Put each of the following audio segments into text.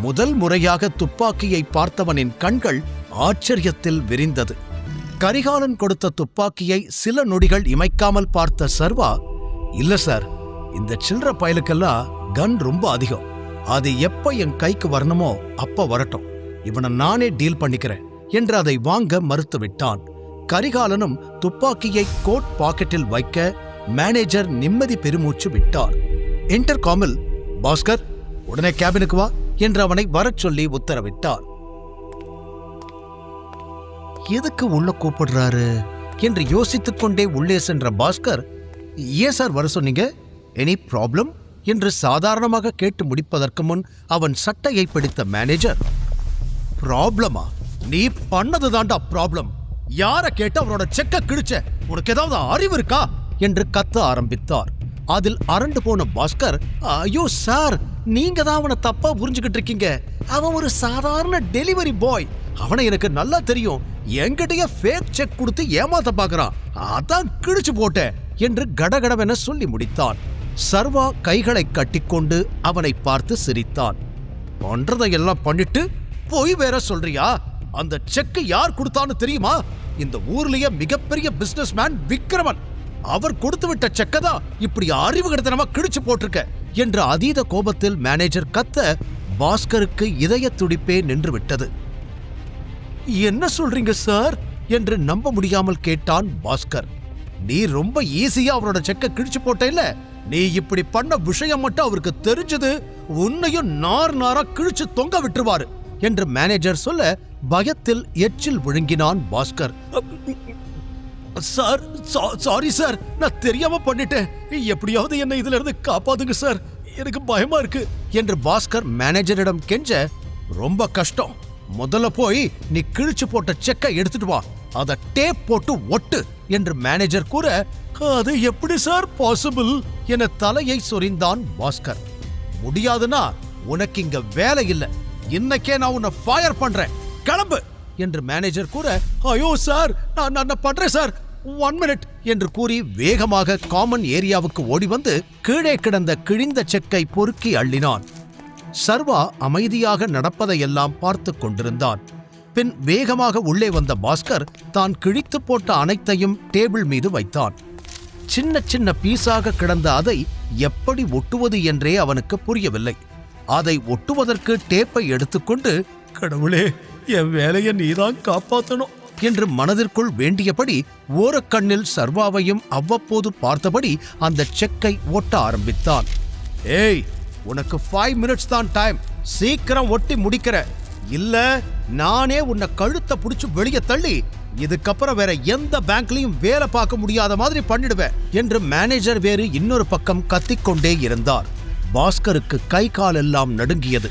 முதல் முறையாக துப்பாக்கியை பார்த்தவனின் கண்கள் ஆச்சரியத்தில் விரிந்தது. கரிகாலன் கொடுத்த துப்பாக்கியை சில நொடிகள் இமைக்காமல் பார்த்த சர்வா, இல்ல சார், இந்த சில்லற பயலுக்கெல்லாம் கன் ரொம்ப அதிகம். அது எப்ப என் கைக்கு வரணுமோ அப்ப வரட்டும், இவனை நானே டீல் பண்ணிக்கிறேன் என்று அதை வாங்க மறுத்துவிட்டான். கரிகாலனும் துப்பாக்கியை கோட் பாக்கெட்டில் வைக்க மேனேஜர் நிம்மதி பெருமூச்சு விட்டார். இன்டர்காமில், பாஸ்கர் உடனே கேபினுக்கு வா என்று அவனை வரச் சொல்லி உத்தரவிட்டார். எதுக்கு உள்ள கூப்பிடுறாரு என்று யோசித்துக் கொண்டே உள்ளே சென்ற பாஸ்கர், ஏன் சார் வர சொன்னீங்க, எனி ப்ராப்ளம் என்று சாதாரணமாக கேட்டு முடிப்பதற்கு முன் அவன் சட்டையை பிடித்த மேனேஜர், ப்ராப்ளமா? நீ பண்ணது தாண்டா ப்ராப்ளம். யார கேட்டு அவனோட செக்க கிழிச்ச? உனக்கு ஏதாவது அறிவு இருக்கா என்று கத்த ஆரம்பித்தார். அதில் அரண்டு போன பாஸ்கர், ஐயோ சார், நீங்க தான் அவனை தப்பா புரிஞ்சுக்கிட்டு இருக்கீங்க. அவன் ஒரு சாதாரண டெலிவரி பாய். அவனை எனக்கு நல்லா தெரியும். என்கிட்டயே ஃபேக் செக் கொடுத்து ஏமாத்த பாக்குறான். அதான் கிழிச்சு போட்டேன் என்று கடகடவென சொல்லி முடித்தான். சர்வா கைகளை கட்டிக்கொண்டு அவனை பார்த்து சிரித்தான். பண்றதையெல்லாம் பண்ணிட்டு போய் வேற சொல்றியா? அந்த செக் யார் கொடுத்தான்னு தெரியுமா? இந்த ஊர்லயே மிகப்பெரிய பிசினஸ் மேன் விக்ரமன். அவர் கொடுத்து விட்ட செக்கதா இப்படி அறிவுகடத்தனமா கிழிச்சு போட்டிருக்க என்ற அதீத கோபத்தில் மேனேஜர் கத்த பாஸ்கருக்கு இதய துடிப்பே நின்று விட்டது. என்ன சொல்றீங்க சார் என்று நம்ப முடியாமல் கேட்டான் பாஸ்கர். நீ ரொம்ப ஈஸியா அவரோட செக்க கிழிச்சு போட்ட இல்ல? நீ இப்படி பண்ண விஷயம் மட்டும் அவருக்கு தெரிஞ்சது உன்னையும் நார் நாரா கிழிச்சு தொங்க விட்டுருவாரு என்று மேனேஜர் சொல்ல பயத்தில் எச்சில் விழுங்கினான் பாஸ்கர். சார், சாரி சார், நான் தெரியாம பண்ணிட்டேன். எப்படியாவது என்னை இதுல இருந்து காப்பாத்துங்க சார், எனக்கு பயமா இருக்கு என்று பாஸ்கர் மேனேஜரிடம் கெஞ்ச, ரொம்ப கஷ்டம். முதல்ல போய் நீ கிழிச்சு போட்ட செக்கை எடுத்துட்டு வா, அத டேப் போட்டு ஒட்டு என்று மேனேஜர் கூற, அது எப்படி சார் பாசிபிள் என தலையை சொரிந்தான் பாஸ்கர். முடியாதுன்னா உனக்கு இங்க வேலை இல்ல, இன்னைக்கே நான் உன்னை ஃபயர் பண்றேன், கிளம்பு என்று மேனேஜர் கூற, ஐயோ சார், நான் பண்றேன் சார், 1 minute என்று கூறி வேகமாக காமன் ஏரியாவுக்கு ஓடி வந்து கீழே கிடந்த கிழிந்த செக்கை பொறுக்கி அள்ளினான். சர்வா அமைதியாக நடப்பதையெல்லாம் பார்த்து கொண்டிருந்தான். பின் வேகமாக உள்ளே வந்த பாஸ்கர் தான் கிழித்து போட்ட அனைத்தையும் டேபிள் மீது வைத்தான். சின்ன சின்ன பீஸாக கிடந்த அதை எப்படி ஒட்டுவது என்றே அவனுக்கு புரியவில்லை. அதை ஒட்டுவதற்கு டேப்பை எடுத்துக்கொண்டு, கடவுளே, என் வேலையை நீதான் காப்பாற்றணும் என்று மனதிற்குள் வேண்டியபடி ஓரக்கண்ணில் சர்வாவையும் அவ்வப்போது பார்த்தபடி அந்த செக்கை ஒட்ட ஆரம்பித்தான். ஏய், உனக்கு 5 minutes தான் டைம், சீக்கிரம் ஒட்டி முடிக்கிற, இல்ல நானே உன்னை கழுத்தை புடிச்சு வெளியே தள்ளி இதுக்கப்புறம் வேற எந்த பேங்க்லயும் வேலை பார்க்க முடியாத மாதிரி பண்ணிடுவேன் என்று மேனேஜர் வேறு இன்னொரு பக்கம் கத்திக்கொண்டே இருந்தார். பாஸ்கருக்கு கை கால் எல்லாம் நடுங்கியது.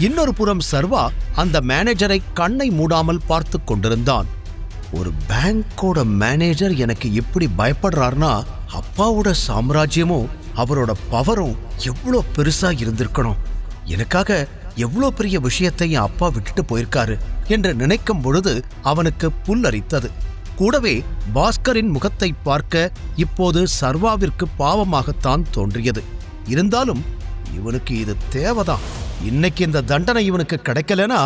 இன்னொரு புறம் சர்வா அந்த மேனேஜரை கண்ணை மூடாமல் பார்த்து கொண்டிருந்தான். ஒரு பேங்கோட மேனேஜர் எனக்கு எப்படி பயப்படுறார்னா, அப்பாவோட சாம்ராஜ்யமும் அவரோட பவரும் எவ்வளோ பெருசா இருந்திருக்கணும். எனக்காக எவ்வளோ பெரிய விஷயத்தை என் அப்பா விட்டுட்டு போயிருக்காரு என்று நினைக்கும் பொழுது அவனுக்கு புல்லரித்தது. கூடவே பாஸ்கரின் முகத்தை பார்க்க இப்போது சர்வாவிற்கு பாவமாகத்தான் தோன்றியது. இருந்தாலும் இவனுக்கு இது தேவைதான். இன்னைக்கு இந்த தண்டனை இவனுக்கு கிடைக்கலனா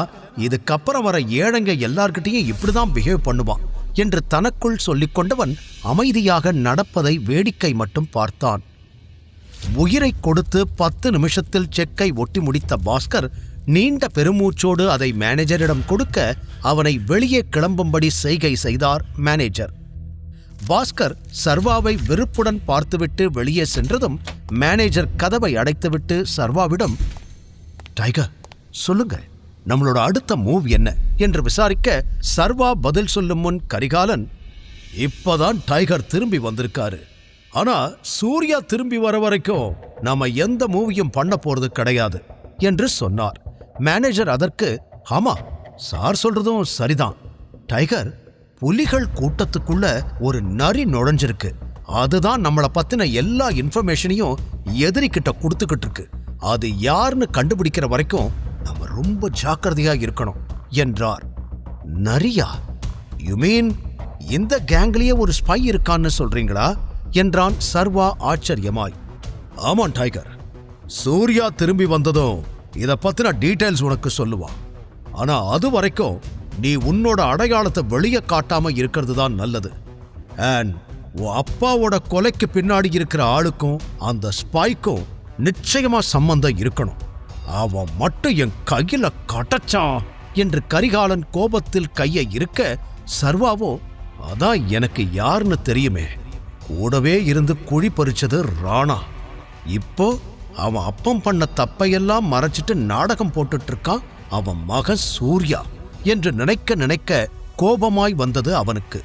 இதுக்கப்புறம் வர ஏழைங்க எல்லார்கிட்டையும் இப்படிதான் பிஹேவ் பண்ணுவான் என்று தனக்குள் சொல்லிக் கொண்டவன் அமைதியாக நடப்பதை வேடிக்கை மட்டும் பார்த்தான். உயிரை கொடுத்து 10 நிமிஷத்தில் செக்கை ஒட்டி முடித்த பாஸ்கர் நீண்ட பெருமூச்சோடு அதை மேனேஜரிடம் கொடுக்க அவனை வெளியே கிளம்பும்படி செய்கை செய்தார் மேனேஜர். பாஸ்கர் சர்வாவை வெறுப்புடன் பார்த்துவிட்டு வெளியே சென்றதும் மேனேஜர் கதவை அடைத்துவிட்டு சர்வாவிடம், டைகர், சொல்லுங்க, நம்மளோட அடுத்த மூவ் என்ன என்று விசாரிக்க சர்வா பதில் சொல்லும் முன் கரிகாலன், இப்பதான் டைகர் திரும்பி வந்திருக்காரு. ஆனா சூர்யா திரும்பி வர வரைக்கும் நாம எந்த மூவியும் பண்ண போறது கிடையாது என்று சொன்னார். மேனேஜர் அதற்கு, ஆமா சார் சொல்றதும் சரிதான். டைகர், புலிகள் கூட்டத்துக்குள்ள ஒரு நரி நுழைஞ்சிருக்கு. அதுதான் நம்மளை பத்தின எல்லா இன்ஃபர்மேஷனையும் எதிரிக்கிட்ட கொடுத்துக்கிட்டு இருக்கு. அது யாருன்னு கண்டுபிடிக்கிற வரைக்கும் நம்ம ரொம்ப ஜாக்கிரதையா இருக்கணும் என்றார். நரியா? யூ மீன் இந்த கேங்லயே ஒரு ஸ்பை இருக்கான்னு சொல்றீங்களா என்றான் சர்வா ஆச்சரியமாய். ஆமாம் டைகர், சூர்யா திரும்பி வந்ததும் இத பத்தின டீடைல்ஸ் உனக்கு சொல்லுவா. ஆனா அது வரைக்கும் நீ உன்னோட அடையாளத்தை வெளியே காட்டாம இருக்கிறது தான் நல்லது. அண்ட் உன் அப்பாவோட கொலைக்கு பின்னாடி இருக்கிற ஆளுக்கும் அந்த ஸ்பைக்கும் நிச்சயமா சம்பந்தம் இருக்கணும். அவன் மட்டும் என் கையில கட்டச்சான் என்று கரிகாலன் கோபத்தில் கையை இருக்க, சர்வாவோ அதான் எனக்கு யாருன்னு தெரியுமே, கூடவே இருந்து குழி பறிச்சது ராணா. இப்போ அவன் அப்பம் பண்ண தப்பையெல்லாம் மறைச்சிட்டு நாடகம் போட்டுட்டு இருக்கான் அவன் மகன் சூர்யா என்று நினைக்க நினைக்க கோபமாய் வந்தது அவனுக்கு.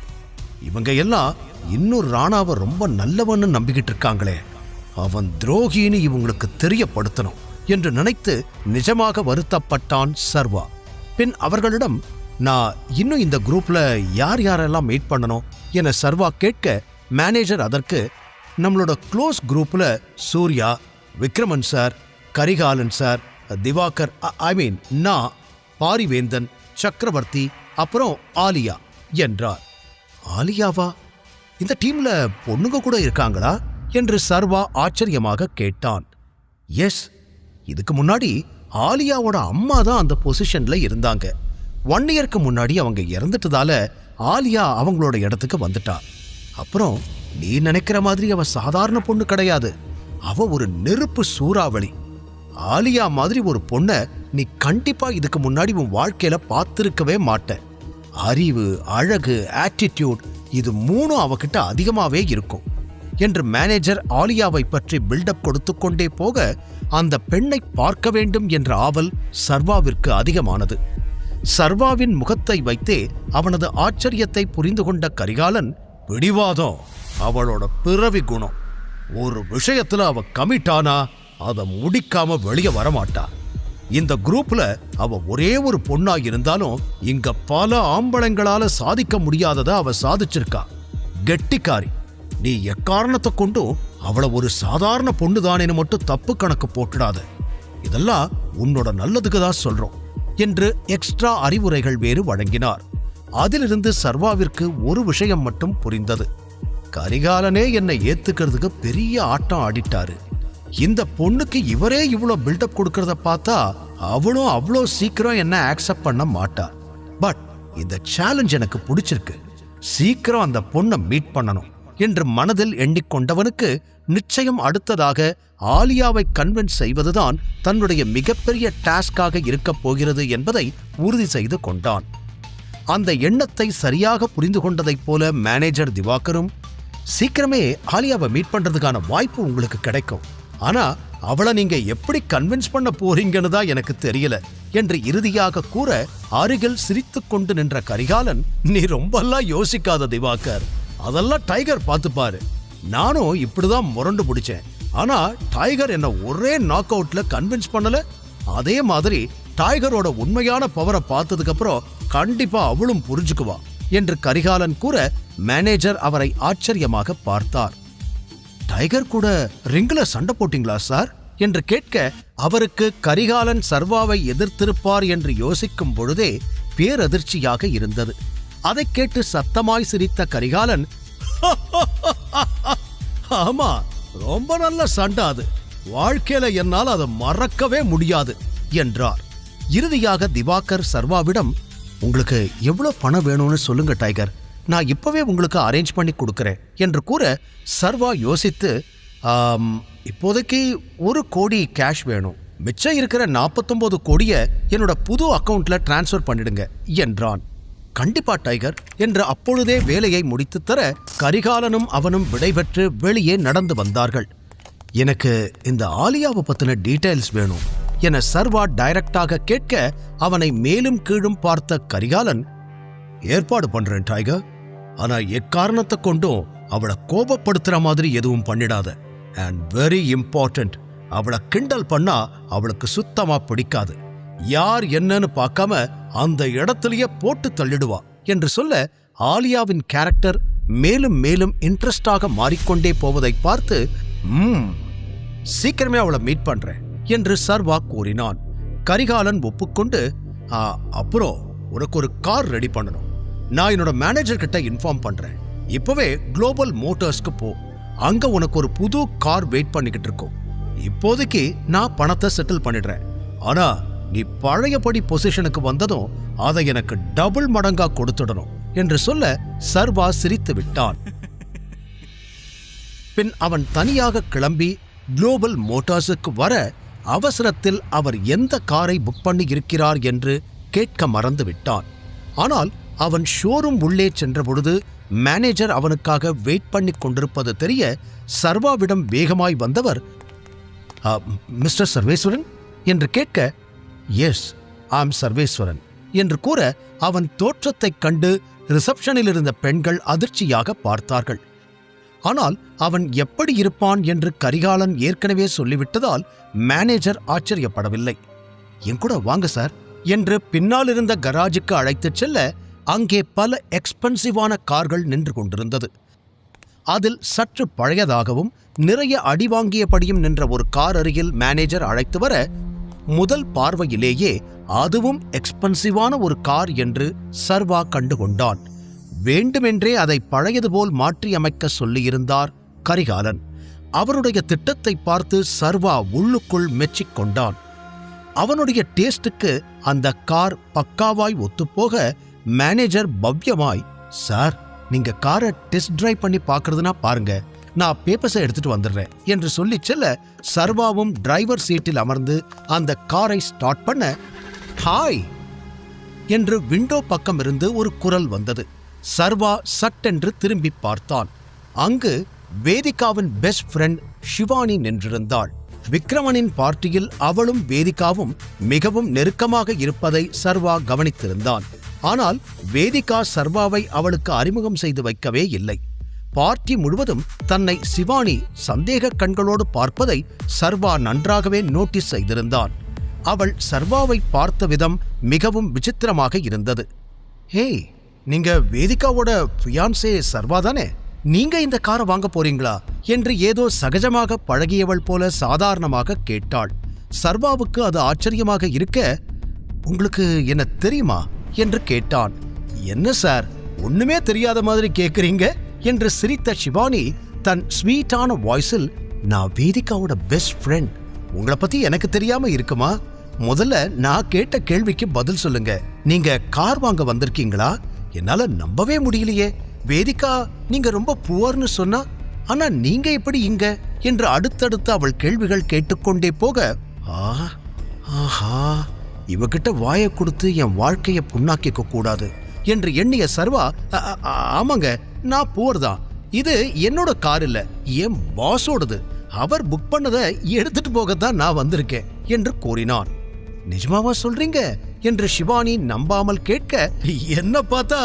இவங்க எல்லாம் இன்னும் ராணாவை ரொம்ப நல்லவன்னு நம்பிக்கிட்டு இருக்காங்களே, அவன் துரோகின்னு இவங்களுக்கு தெரியப்படுத்தணும் என்று நினைத்து நிஜமாக வருத்தப்பட்டான் சர்வா. பின் அவர்களிடம், நான் இன்னும் இந்த குரூப்ல யார் யாரெல்லாம் மீட் பண்ணணும் என சர்வா கேட்க, மேனேஜர் அதற்கு, நம்மளோட க்ளோஸ் குரூப்ல சூர்யா, விக்ரமன் சார், கரிகாலன் சார், திவாகர், நான், பாரிவேந்தன், சக்கரவர்த்தி, அப்புறம் ஆலியா என்றார். ஆலியாவா? இந்த டீம்ல பொண்ணுங்க கூட இருக்காங்களா என்று சர்வா ஆச்சரியமாக கேட்டான். எஸ், இதுக்கு முன்னாடி ஆலியாவோட அம்மா தான் அந்த பொசிஷன்ல இருந்தாங்க. 1 இயருக்கு முன்னாடி அவங்க இறந்துட்டதால ஆலியா அவங்களோட இடத்துக்கு வந்துட்டா. அப்புறம் நீ நினைக்கிற மாதிரி அவ சாதாரண பொண்ணு கிடையாது, அவ ஒரு நெருப்பு சூறாவளி. ஆலியா மாதிரி ஒரு பொண்ணை நீ கண்டிப்பா இதுக்கு முன்னாடி உன் வாழ்க்கையில பார்த்திருக்கவே மாட்ட. அறிவு, அழகு, ஆட்டிடியூட், இது 3 அவகிட்ட அதிகமாவே இருக்கும் என்று மேனேஜர் ஆலியாவை பற்றி பில்டப் கொடுத்து கொண்டே போக, அந்த பெண்ணை பார்க்க வேண்டும் என்ற ஆவல் சர்வாவிற்கு அதிகமானது. சர்வாவின் முகத்தை வைத்தே அவனது ஆச்சரியத்தை புரிந்து கொண்ட கரிகாலன், பிடிவாதம் அவளோட பிறவி குணம். ஒரு விஷயத்துல அவ கமிட்டானா அதை முடிக்காம வெளியே வரமாட்டா. இந்த குரூப்ல அவ ஒரே ஒரு பொண்ணா இருந்தாலும் இங்க பல ஆம்பளங்களால சாதிக்க முடியாதத அவ சாதிச்சிருக்கா. கெட்டிக்காரி. நீ எக்காரணத்தை கொண்டும் அவளை ஒரு சாதாரண பொண்ணுதானேன்னு மட்டும் தப்பு கணக்கு போட்டுடாத. இதெல்லாம் உன்னோட நல்லதுக்கு தான் சொல்றோம் என்று எக்ஸ்ட்ரா அறிவுரைகள் வேறு வழங்கினார். அதிலிருந்து சர்வாவிற்கு ஒரு விஷயம் மட்டும் புரிந்தது. கரிகாலனே என்னை ஏத்துக்கிறதுக்கு பெரிய ஆட்டம் ஆடிட்டாரு. இந்த பொண்ணுக்கு இவரே இவ்வளோ பில்டப் கொடுக்கறத பார்த்தா அவளும் அவ்வளோ சீக்கிரம் என்ன ஆக்செப்ட் பண்ண மாட்டா. பட் இந்த சேலஞ்ச் எனக்கு பிடிச்சிருக்கு, சீக்கிரம் அந்த பொண்ணை மீட் பண்ணணும் என்று மனதில் எண்ணிக்கொண்டவனுக்கு நிச்சயம் அடுத்ததாக ஆலியாவை கன்வின்ஸ் செய்வதுதான் தன்னுடைய மிகப்பெரிய டாஸ்காக இருக்கப் போகிறது என்பதை உறுதி செய்து கொண்டான். அந்த எண்ணத்தை சரியாக புரிந்து கொண்டதைப் போல மேனேஜர் திவாகரும், சீக்கிரமே ஆலியாவை மீட் பண்றதுக்கான வாய்ப்பு உங்களுக்கு கிடைக்கும், ஆனா அவளை நீங்க எப்படி கன்வின்ஸ் பண்ண போறீங்கன்னு தான் எனக்கு தெரியல என்று இறுதியாக கூற, அருகில் சிரித்துக் கொண்டு நின்ற கரிகாலன், நீ ரொம்பலாம் யோசிக்காத திவாகர், அதெல்லாம் டைகர் பார்த்துப்பாரு. நானும் இப்படிதான் முரண்டு பிடிச்சேன், ஆனா டைகர் என்ன ஒரே நாக் அவுட்ல கன்வின்ஸ் பண்ணல. அதே மாதிரி டைகரோட உண்மையான பவரை பார்த்ததுக்கு அப்புறம் கண்டிப்பா அவளும் புரிஞ்சுக்குவா என்று கரிகாலன் கூற, மேனேஜர் அவரை ஆச்சரியமாக பார்த்தார். டைகர் கூட ரிங்ல சண்டை போட்டீங்களா சார் என்று கேட்க, அவருக்கு கரிகாலன் சர்வாவை எதிர்த்திருப்பார் என்று யோசிக்கும் பொழுதே பேரதிர்ச்சியாக இருந்தது. அதை கேட்டு சத்தமாய் சிரித்த கரிகாலன், ஆமா, ரொம்ப நல்ல சண்டை அது, வாழ்க்கையில என்னால் அதை மறக்கவே முடியாது என்றார். இறுதியாக திவாகர் சர்வாவிடம், உங்களுக்கு எவ்வளவு பணம் வேணும்னு சொல்லுங்க டைகர், நான் இப்பவே உங்களுக்கு அரேஞ்ச் பண்ணி கொடுக்கறேன் என்று கூற, சர்வா யோசித்து, இப்போதைக்கு 1 கோடி கேஷ் வேணும், மிச்சம் இருக்கிற 49 கோடியை என்னோட புது அக்கவுண்ட்ல டிரான்ஸ்ஃபர் பண்ணிடுங்க என்றான். கண்டிப்பா டைகர் என்று அப்பொழுதே வேலையை முடித்து தர, கரிகாலனும் அவனும் விடைபெற்று வெளியே நடந்து வந்தார்கள். எனக்கு இந்த ஆலியாவை பத்தின டீடைல்ஸ் வேணும் என சர்வா டைரக்டாக கேட்க, அவனை மேலும் கீழும் பார்த்த கரிகாலன், ஏற்பாடு பண்றேன் டைகர், ஆனா எக்காரணத்தை கொண்டும் அவளை கோபப்படுத்துற மாதிரி எதுவும் பண்ணிடாத. அண்ட் வெரி இம்பார்ட்டன்ட், அவளை கிண்டல் பண்ணா அவளுக்கு சுத்தமா பிடிக்காது. யார் என்னன்னு பார்க்காம அந்த இடத்திலேயே போட்டு தள்ளிடுவா என்று சொல்ல, ஆலியாவின் கேரக்டர் மேலும் மேலும் இன்ட்ரெஸ்டாக மாறிக்கொண்டே போவதை பார்த்து, சீக்கிரமே அவளை மீட் பண்றேன் என்று சர்வா கூறினான். கரிகாலன் ஒப்புக்கொண்டு, அப்புறம் உனக்கு ஒரு கார் ரெடி பண்ணணும், நான் என்னோட மேனேஜர் கிட்ட இன்ஃபார்ம் பண்றேன், இப்பவே குளோபல் மோட்டார்ஸ்க்கு போ, அங்க உனக்கு ஒரு புது கார் வெயிட் பண்ணிக்கிட்டு இருக்கும், இப்போதைக்கு நான் பணத்தை செட்டில் பண்ணிடுறேன், ஆனா நீ பழையபடி பொசிஷனுக்கு வந்ததும் அதை எனக்கு டபுள் மடங்கா கொடுத்துடணும் என்று சொல்ல சர்வா சிரித்து விட்டான். பின் அவன் தனியாக கிளம்பி குளோபல் மோட்டார்ஸுக்கு வர அவசரத்தில் அவர் எந்த காரை புக் பண்ணி இருக்கிறார் என்று கேட்க மறந்து விட்டான். ஆனால் அவன் ஷோரூம் உள்ளே சென்றபொழுது மேனேஜர் அவனுக்காக வெயிட் பண்ணி கொண்டிருப்பது தெரிய சர்வாவிடம் வேகமாய் வந்தவர், மிஸ்டர் சர்வேஸ்வரன் என்று கேட்க, எஸ் ஆம் சர்வேஸ்வரன் என்று கூற அவன் தோற்றத்தைக் கண்டு ரிசப்ஷனில் இருந்த பெண்கள் அதிர்ச்சியாக பார்த்தார்கள். ஆனால் அவன் எப்படி இருப்பான் என்று கரிகாலன் ஏற்கனவே சொல்லிவிட்டதால் மேனேஜர் ஆச்சரியப்படவில்லை. என் கூட வாங்க சார் என்று பின்னால் இருந்த கராஜுக்கு அழைத்துச் செல்ல அங்கே பல எக்ஸ்பென்சிவான கார்கள் நின்று கொண்டிருந்தது. அதில் சற்று பழையதாகவும் நிறைய அடி வாங்கியபடியும் நின்ற ஒரு கார் அருகில் மேனேஜர் அழைத்து வர, முதல் பார்வையிலேயே அதுவும் எக்ஸ்பென்சிவான ஒரு கார் என்று சர்வா கண்டுகொண்டான். வேண்டுமென்றே அதை பழையது போல் மாற்றியமைக்க சொல்லியிருந்தார் கரிகாலன். அவருடைய திட்டத்தை பார்த்து சர்வா உள்ளுக்குள் மெச்சிக்கொண்டான். அவனுடைய டேஸ்டுக்கு அந்த கார் பக்காவாய் ஒத்துப்போக மேனேஜர் பவ்யமாய், சார் நீங்க காரை டெஸ்ட் டிரைவ் பண்ணி பார்க்கறதுனா பாருங்க, நான் பேப்பர்ஸை எடுத்துட்டு வந்துடுறேன் என்று சொல்லி செல்ல சர்வாவும் டிரைவர் சீட்டில் அமர்ந்து அந்த காரை ஸ்டார்ட் பண்ண, ஹாய் என்று விண்டோ பக்கம் இருந்து ஒரு குரல் வந்தது. சர்வா சட்டென்று திரும்பி பார்த்தான். அங்கு வேதிகாவின் பெஸ்ட் ஃப்ரெண்ட் ஷிவானி நின்றிருந்தாள். விக்ரமனின் பார்ட்டியில் அவளும் வேதிகாவும் மிகவும் நெருக்கமாக இருப்பதை சர்வா கவனித்திருந்தான். ஆனால் வேதிகா சர்வாவை அவளுக்கு அறிமுகம் செய்து வைக்கவே இல்லை. பார்ட்டி முழுவதும் தன்னை சிவானி சந்தேக கண்களோடு பார்ப்பதை சர்வா நன்றாகவே நோட்டீஸ் செய்திருந்தான். அவள் சர்வாவை பார்த்த விதம் மிகவும் விசித்திரமாக இருந்தது. ஹேய், நீங்க வேதிகாவோட ஃபியான்சே சர்வா தானே? நீங்க இந்த காரை வாங்க போறீங்களா என்று ஏதோ சகஜமாக பழகியவள் போல சாதாரணமாக கேட்டாள். சர்வாவுக்கு அது ஆச்சரியமாக இருக்க, உங்களுக்கு என்ன தெரியுமா என்று கேட்டான். என்ன சார், ஒண்ணுமே தெரியாத மாதிரி கேக்குறீங்க என்று சிரித்த ஷிவானி தன் ஸ்வீட்டான வாய்ஸில், நான் வேதிகாவோட பெஸ்ட் ஃப்ரெண்ட், உங்களை பத்தி எனக்கு தெரியாம இருக்குமா? முதல்ல நான் கேட்ட கேள்விக்கு பதில் சொல்லுங்க. நீங்க கார் வாங்க வந்திருக்கீங்களா? என்னால நம்பவே முடியலையே. வேதிகா நீங்க ரொம்ப புவர்னு சொன்னா, ஆனா நீங்க எப்படி இங்க என்று அடுத்தடுத்து அவள் கேள்விகள் கேட்டுக்கொண்டே போக, ஆஹா, இவகிட்ட வாயை கொடுத்து என் வாழ்க்கைய புண்ணாக்கிக்க கூடாது என்று எண்ணிய சர்வா, ஆமாங்க, நான் புவர் தான். இது என்னோட கார் இல்ல, என் பாஸோடது. அவர் புக் பண்ணதை எடுத்துட்டு போகத்தான் நான் வந்திருக்கேன் என்று கூறினான். நிஜமாவா சொல்றீங்க என்று ஷிவானி நம்பாமல் கேட்க, என்ன பார்த்தா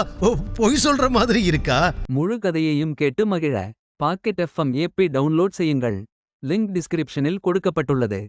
பொய் சொல்ற மாதிரி இருக்கா? முழு கதையையும் கேட்டு மகிழ பாக்கெட் FM ஆப்பை டவுன்லோட் செய்யுங்கள். லிங்க் டிஸ்கிரிப்ஷனில் கொடுக்கப்பட்டுள்ளது.